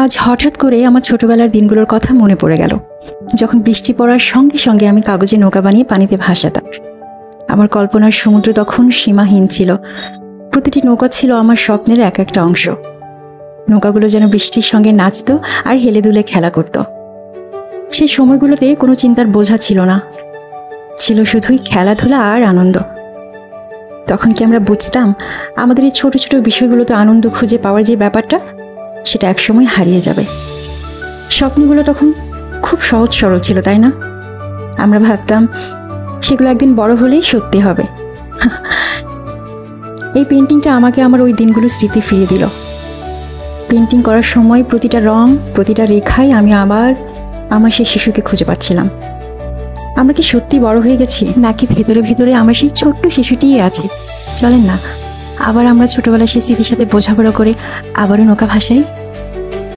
আজ হঠাৎ করে আমার ছোটবেলার দিনগুলোর কথা মনে পড়ে গেল, যখন বৃষ্টি পড়ার সঙ্গে সঙ্গে আমি কাগজে নৌকা বানিয়ে পানিতে ভাসাতাম। আমার কল্পনার সমুদ্র তখন সীমাহীন ছিল। প্রতিটি নৌকা ছিল আমার স্বপ্নের এক একটা অংশ। নৌকাগুলো যেন বৃষ্টির সঙ্গে নাচতো আর হেলে দুলে খেলা করত। সেই সময়গুলোতে কোনো চিন্তার বোঝা ছিল না, ছিল শুধুই খেলাধুলা আর আনন্দ। তখন কি আমরা বুঝতাম আমাদের এই ছোট ছোট বিষয়গুলোতে আনন্দ খুঁজে পাওয়ার যে ব্যাপারটা, সেটা একসময় হারিয়ে যাবে। স্বপ্নগুলো তখন খুব সহজ সরল ছিল, তাই না? আমরা ভাবতাম সেগুলো একদিন বড় হলেই সত্যি হবে। এই পেন্টিংটা আমাকে আমার ওই দিনগুলো স্মৃতি ফিরিয়ে দিল। পেন্টিং করার সময় প্রতিটা রং, প্রতিটা রেখায় আমি আবার আমার সেই শিশুকে খুঁজে পাচ্ছিলাম। আমরা কি সত্যি বড় হয়ে গেছি, নাকি ভেতরে ভেতরে আমার সেই ছোট্ট শিশুটিই আছে? চলেন না আবার আমরা ছোটবেলায় সেই স্মৃতির সাথে বোঝাপড়া করে আবারও নৌকা ভাসাই।